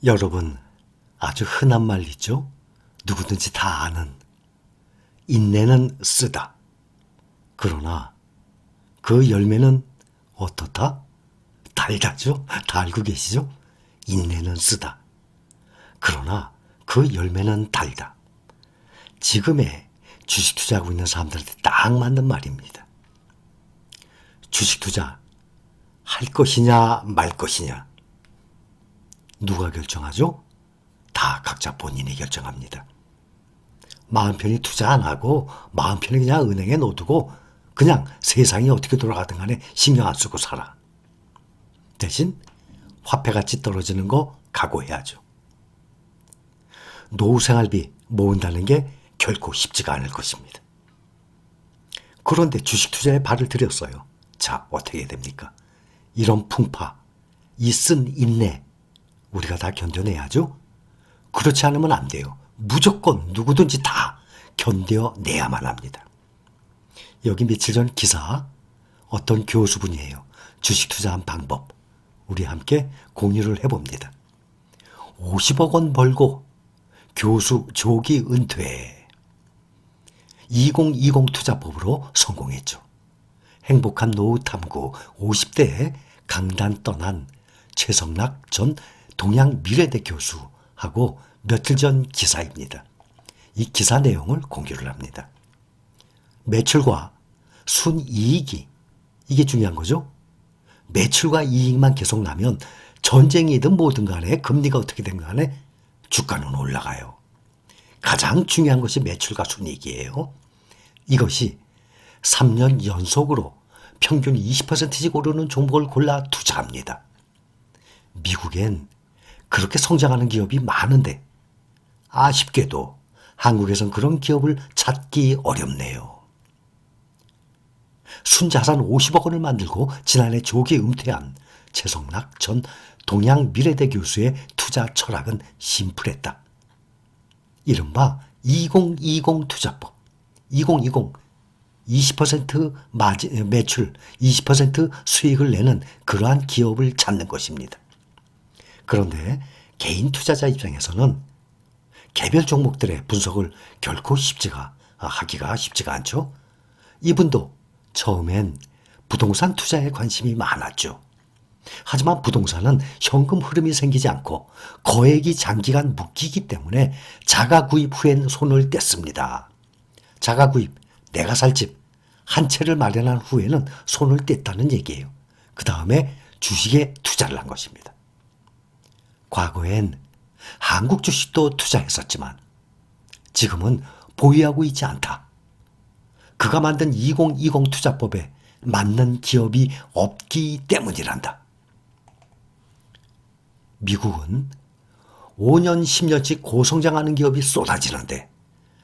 여러분, 아주 흔한 말 있죠? 누구든지 다 아는 인내는 쓰다. 그러나 그 열매는 어떻다? 달다죠? 다 알고 계시죠? 인내는 쓰다. 그러나 그 열매는 달다. 지금의 주식 투자하고 있는 사람들한테 딱 맞는 말입니다. 주식 투자 할 것이냐 말 것이냐 누가 결정하죠? 다 각자 본인이 결정합니다. 마음 편히 투자 안 하고 마음 편히 그냥 은행에 넣어두고 그냥 세상이 어떻게 돌아가든 간에 신경 안 쓰고 살아. 대신 화폐가치 떨어지는 거 각오해야죠. 노후 생활비 모은다는 게 결코 쉽지가 않을 것입니다. 그런데 주식 투자에 발을 들였어요. 자, 어떻게 해야 됩니까? 이런 풍파, 이 쓴 인내 우리가 다 견뎌내야죠. 그렇지 않으면 안 돼요. 무조건 누구든지 다 견뎌내야만 합니다. 여기 며칠 전 기사 어떤 교수분이에요. 주식 투자한 방법 우리 함께 공유를 해봅니다. 50억 원 벌고 교수 조기 은퇴 2020 투자법으로 성공했죠. 행복한 노후 탐구 50대에 강단 떠난 최성락 전 동양미래대 교수하고 며칠 전 기사입니다. 이 기사 내용을 공유를 합니다. 매출과 순이익이 이게 중요한 거죠. 매출과 이익만 계속 나면 전쟁이든 뭐든 간에 금리가 어떻게 된 간에 주가는 올라가요. 가장 중요한 것이 매출과 순이익이에요. 이것이 3년 연속으로 평균 20%씩 오르는 종목을 골라 투자합니다. 미국엔 그렇게 성장하는 기업이 많은데 아쉽게도 한국에선 그런 기업을 찾기 어렵네요. 순자산 50억 원을 만들고 지난해 조기 은퇴한 최성락 전 동양미래대 교수의 투자 철학은 심플했다. 이른바 2020 투자법. 2020 20% 매출, 20% 수익을 내는 그러한 기업을 찾는 것입니다. 그런데 개인 투자자 입장에서는 개별 종목들의 분석을 결코 하기가 쉽지가 않죠. 이분도 처음엔 부동산 투자에 관심이 많았죠. 하지만 부동산은 현금 흐름이 생기지 않고 거액이 장기간 묶이기 때문에 자가 구입 후엔 손을 뗐습니다. 자가 구입, 내가 살 집 한 채를 마련한 후에는 손을 뗐다는 얘기예요. 그 다음에 주식에 투자를 한 것입니다. 과거엔 한국 주식도 투자했었지만 지금은 보유하고 있지 않다. 그가 만든 2020 투자법에 맞는 기업이 없기 때문이란다. 미국은 5년, 10년씩 고성장하는 기업이 쏟아지는데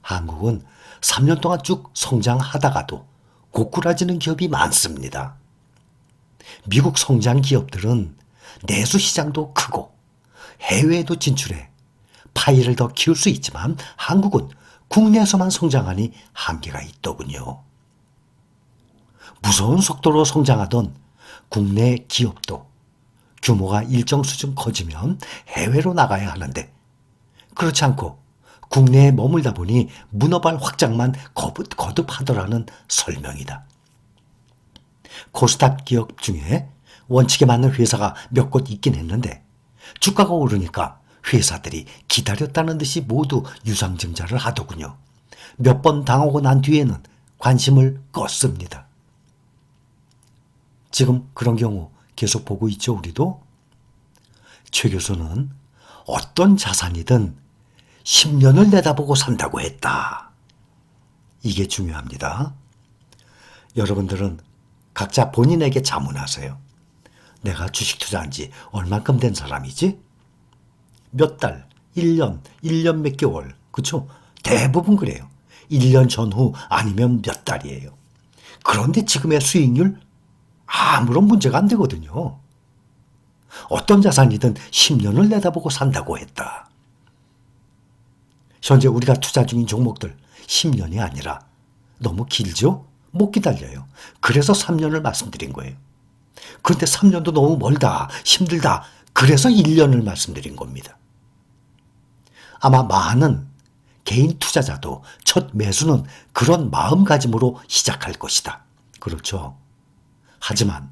한국은 3년 동안 쭉 성장하다가도 고꾸라지는 기업이 많습니다. 미국 성장 기업들은 내수 시장도 크고 해외에도 진출해 파이를 더 키울 수 있지만 한국은 국내에서만 성장하니 한계가 있더군요. 무서운 속도로 성장하던 국내 기업도 규모가 일정 수준 커지면 해외로 나가야 하는데 그렇지 않고 국내에 머물다 보니 문어발 확장만 거듭하더라는 설명이다. 코스닥 기업 중에 원칙에 맞는 회사가 몇 곳 있긴 했는데 주가가 오르니까 회사들이 기다렸다는 듯이 모두 유상증자를 하더군요. 몇 번 당하고 난 뒤에는 관심을 껐습니다. 지금 그런 경우 계속 보고 있죠, 우리도? 최 교수는 어떤 자산이든 10년을 내다보고 산다고 했다. 이게 중요합니다. 여러분들은 각자 본인에게 자문하세요. 내가 주식 투자한 지 얼만큼 된 사람이지? 몇 달, 1년, 1년 몇 개월, 그렇죠? 대부분 그래요. 1년 전후 아니면 몇 달이에요. 그런데 지금의 수익률 아무런 문제가 안 되거든요. 어떤 자산이든 10년을 내다보고 산다고 했다. 현재 우리가 투자 중인 종목들 10년이 아니라 너무 길죠? 못 기다려요. 그래서 3년을 말씀드린 거예요. 그런데 3년도 너무 멀다, 힘들다. 그래서 1년을 말씀드린 겁니다. 아마 많은 개인 투자자도 첫 매수는 그런 마음가짐으로 시작할 것이다. 그렇죠. 하지만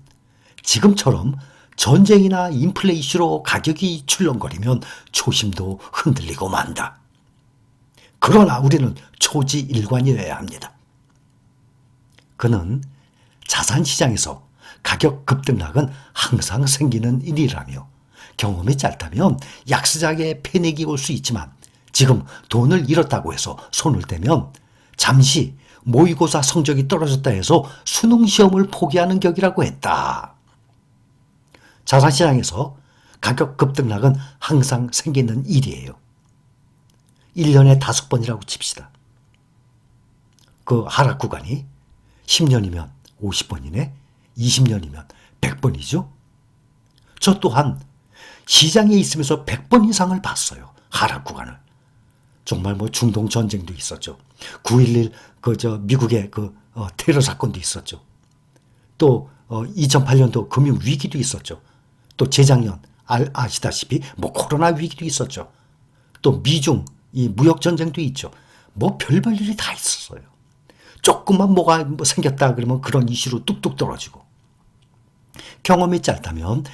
지금처럼 전쟁이나 인플레 이슈로 가격이 출렁거리면 초심도 흔들리고 만다. 그러나 우리는 초지일관이어야 합니다. 그는 자산시장에서 가격 급등락은 항상 생기는 일이라며 경험이 짧다면 약세장에 패닉이 올 수 있지만 지금 돈을 잃었다고 해서 손을 떼면 잠시 모의고사 성적이 떨어졌다 해서 수능시험을 포기하는 격이라고 했다. 자산시장에서 가격 급등락은 항상 생기는 일이에요. 1년에 5번이라고 칩시다. 그 하락 구간이 10년이면 50번이네. 20년이면 100번이죠. 저 또한 시장에 있으면서 100번 이상을 봤어요. 하락 구간을. 정말 뭐 중동 전쟁도 있었죠. 9.11 미국의 테러 사건도 있었죠. 또 2008년도 금융 위기도 있었죠. 또 재작년 아시다시피 뭐 코로나 위기도 있었죠. 또 미중 이 무역 전쟁도 있죠. 뭐 별별 일이 다 있었어요. 조금만 뭐가 생겼다 그러면 그런 이슈로 뚝뚝 떨어지고. 경험이 짧다면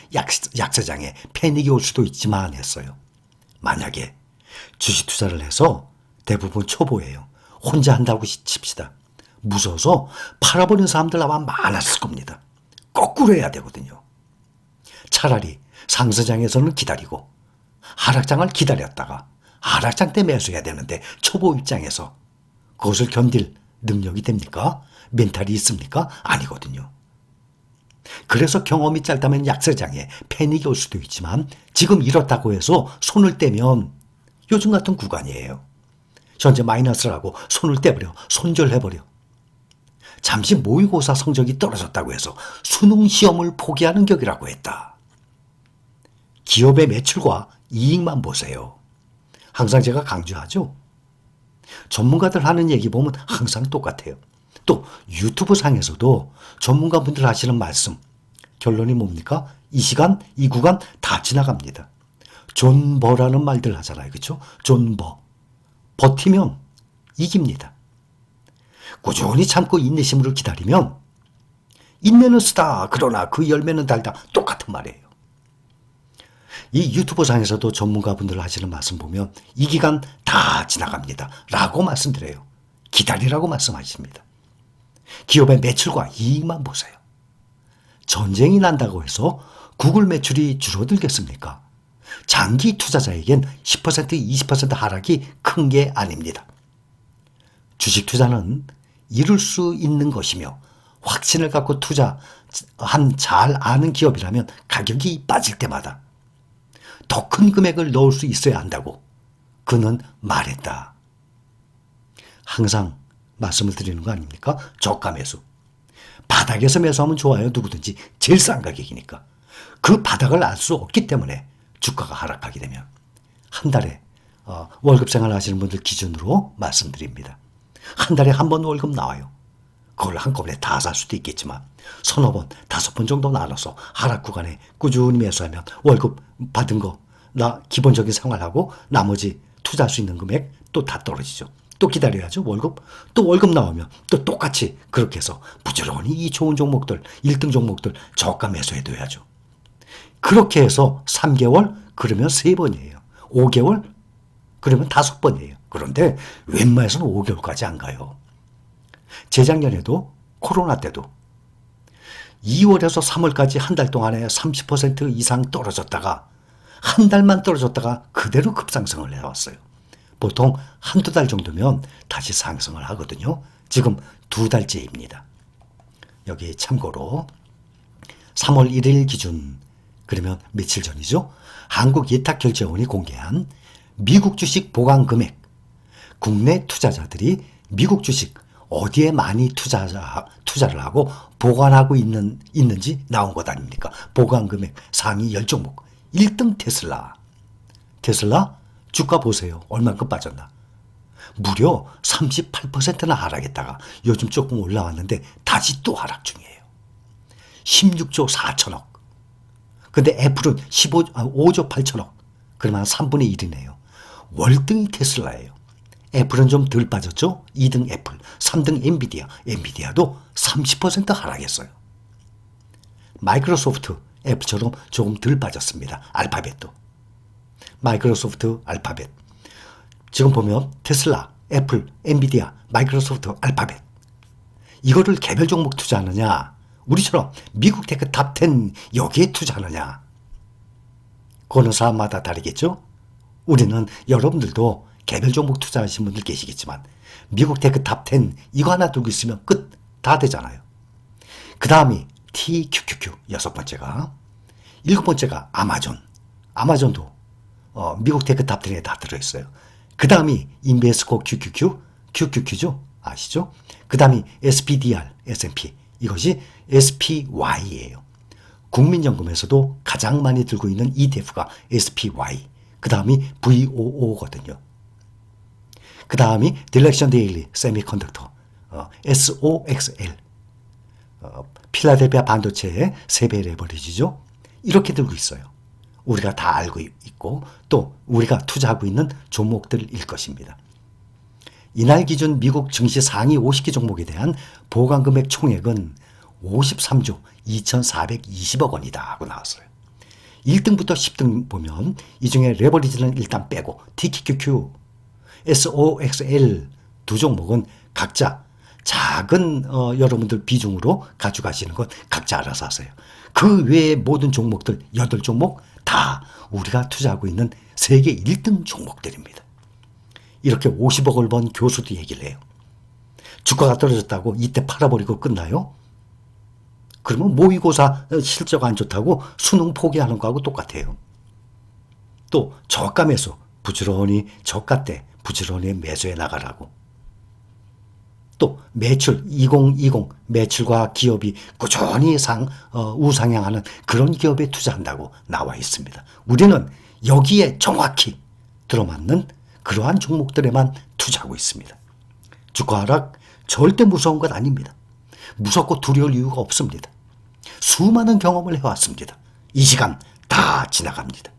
약세장에 패닉이 올 수도 있지만 했어요. 만약에 주식 투자를 해서 대부분 초보예요. 혼자 한다고 칩시다. 무서워서 팔아버린 사람들 아마 많았을 겁니다. 거꾸로 해야 되거든요. 차라리 상승장에서는 기다리고 하락장을 기다렸다가 하락장 때 매수해야 되는데 초보 입장에서 그것을 견딜 능력이 됩니까? 멘탈이 있습니까? 아니거든요. 그래서 경험이 짧다면 약세장에 패닉이 올 수도 있지만 지금 잃었다고 해서 손을 떼면 요즘 같은 구간이에요. 현재 마이너스라고 손을 떼버려, 손절해버려. 잠시 모의고사 성적이 떨어졌다고 해서 수능 시험을 포기하는 격이라고 했다. 기업의 매출과 이익만 보세요. 항상 제가 강조하죠. 전문가들 하는 얘기 보면 항상 똑같아요. 또 유튜브 상에서도 전문가분들 하시는 말씀, 결론이 뭡니까? 이 시간, 이 구간 다 지나갑니다. 존버라는 말들 하잖아요. 그렇죠? 존버. 버티면 이깁니다. 꾸준히 참고 인내심으로 기다리면 인내는 쓰다. 그러나 그 열매는 달다. 똑같은 말이에요. 이 유튜브 상에서도 전문가분들 하시는 말씀 보면 이 기간 다 지나갑니다. 라고 말씀드려요. 기다리라고 말씀하십니다. 기업의 매출과 이익만 보세요. 전쟁이 난다고 해서 구글 매출이 줄어들겠습니까? 장기 투자자에겐 10%, 20% 하락이 큰 게 아닙니다. 주식 투자는 이룰 수 있는 것이며 확신을 갖고 투자한 잘 아는 기업이라면 가격이 빠질 때마다 더 큰 금액을 넣을 수 있어야 한다고 그는 말했다. 항상 말씀을 드리는 거 아닙니까? 저가 매수. 바닥에서 매수하면 좋아요. 누구든지. 제일 싼 가격이니까. 그 바닥을 알 수 없기 때문에 주가가 하락하게 되면 한 달에 월급 생활 하시는 분들 기준으로 말씀드립니다. 한 달에 한 번 월급 나와요. 그걸 한꺼번에 다 살 수도 있겠지만 서너 번, 5번 정도 나눠서 하락 구간에 꾸준히 매수하면 월급 받은 거 나 기본적인 생활하고 나머지 투자할 수 있는 금액 또 다 떨어지죠. 또 기다려야죠. 월급. 또 월급 나오면 또 똑같이 그렇게 해서 부지런히 이 좋은 종목들, 1등 종목들 저가 매수해둬야죠. 그렇게 해서 3개월 그러면 3번이에요. 5개월 그러면 5번이에요. 그런데 웬만해서는 5개월까지 안 가요. 재작년에도 코로나 때도 2월에서 3월까지 한 달 동안에 30% 이상 떨어졌다가 한 달만 떨어졌다가 그대로 급상승을 해왔어요. 보통 한두 달 정도면 다시 상승을 하거든요. 지금 2달째입니다. 여기 참고로 3월 1일 기준 그러면 며칠 전이죠. 한국예탁결제원이 공개한 미국 주식 보관 금액, 국내 투자자들이 미국 주식 어디에 많이 투자를 하고 보관하고 있는지 나온 것 아닙니까? 보관 금액 상위 10종목. 1등 테슬라. 테슬라 주가 보세요. 얼만큼 빠졌나. 무려 38%나 하락했다가 요즘 조금 올라왔는데 다시 또 하락 중이에요. 16조 4천억. 근데 애플은 5조 8천억. 그러면 3분의 1이네요. 월등히 테슬라예요. 애플은 좀 덜 빠졌죠? 2등 애플, 3등 엔비디아, 엔비디아도 30% 하락했어요. 마이크로소프트, 애플처럼 조금 덜 빠졌습니다. 알파벳도. 마이크로소프트, 알파벳. 지금 보면 테슬라, 애플, 엔비디아, 마이크로소프트, 알파벳. 이거를 개별 종목 투자하느냐, 우리처럼 미국 테크 탑10 여기에 투자하느냐. 그거는 사람마다 다르겠죠? 우리는 여러분들도 개별 종목 투자하신 분들 계시겠지만 미국 테크 탑10 이거 하나 두고 있으면 끝, 다 되잖아요. 그 다음이 TQQQ 여섯 번째가, 일곱 번째가 아마존. 아마존도 미국 테크 탑10에 다 들어있어요. 그 다음이 인베스코 QQQ, QQQ죠? 아시죠? 그 다음이 SPDR, S&P. 이것이 SPY예요. 국민연금에서도 가장 많이 들고 있는 ETF가 SPY. 그 다음이 VOO거든요. 그 다음이 딜렉션 데일리 세미컨덕터, SOXL. 필라델피아 반도체의 3배 레버리지죠. 이렇게 들고 있어요. 우리가 다 알고 있고 또 우리가 투자하고 있는 종목들일 것입니다. 이날 기준 미국 증시 상위 50개 종목에 대한 보관금액 총액은 53조 2,420억 원이다 하고 나왔어요. 1등부터 10등 보면 이 중에 레버리지는 일단 빼고 TQQQ, SOXL 두 종목은 각자 작은 여러분들 비중으로 가져가시는 건 각자 알아서 하세요. 그 외의 모든 종목들 8종목 다 우리가 투자하고 있는 세계 1등 종목들입니다. 이렇게 50억을 번 교수도 얘기를 해요. 주가가 떨어졌다고 이때 팔아버리고 끝나요? 그러면 모의고사 실적 안 좋다고 수능 포기하는 거하고 똑같아요. 또 저가 매수, 부지런히 저가 때 부지런히 매수해 나가라고. 또 매출 2020 매출과 기업이 꾸준히 우상향하는 그런 기업에 투자한다고 나와 있습니다. 우리는 여기에 정확히 들어맞는 그러한 종목들에만 투자하고 있습니다. 주가 하락 절대 무서운 것 아닙니다. 무섭고 두려울 이유가 없습니다. 수많은 경험을 해왔습니다. 이 시간 다 지나갑니다.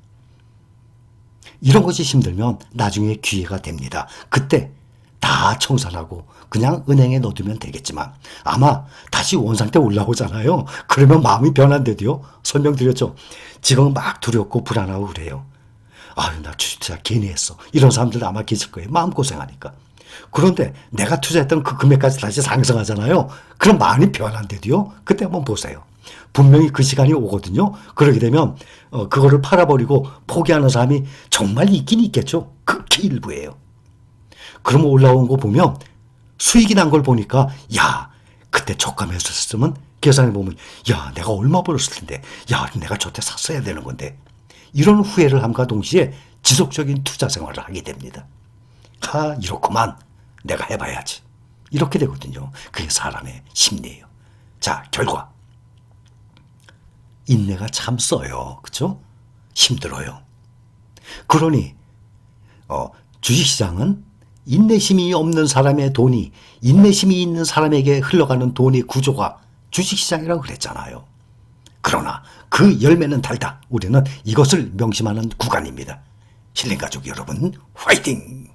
이런 것이 힘들면 나중에 기회가 됩니다. 그때 다 청산하고 그냥 은행에 넣어두면 되겠지만 아마 다시 원상태 올라오잖아요. 그러면 마음이 변한대도요. 설명드렸죠. 지금 막 두렵고 불안하고 그래요. 아유, 나 주식 투자 괜히 했어. 이런 사람들 아마 계실 거예요. 마음고생하니까. 그런데 내가 투자했던 그 금액까지 다시 상승하잖아요. 그럼 마음이 변한대도요. 그때 한번 보세요. 분명히 그 시간이 오거든요. 그러게 되면 그거를 팔아버리고 포기하는 사람이 정말 있긴 있겠죠. 극히 일부예요. 그럼 올라온 거 보면 수익이 난 걸 보니까 야, 그때 저가 매수했으면 계산해보면 야, 내가 얼마 벌었을 텐데, 야, 내가 저때 샀어야 되는 건데, 이런 후회를 함과 동시에 지속적인 투자 생활을 하게 됩니다. 아, 이렇구만. 내가 해봐야지. 이렇게 되거든요. 그게 사람의 심리예요. 자, 결과. 인내가 참 써요. 그렇죠? 힘들어요. 그러니 주식시장은 인내심이 없는 사람의 돈이, 인내심이 있는 사람에게 흘러가는 돈의 구조가 주식시장이라고 그랬잖아요. 그러나 그 열매는 달다. 우리는 이것을 명심하는 구간입니다. 힐링가족 여러분, 화이팅!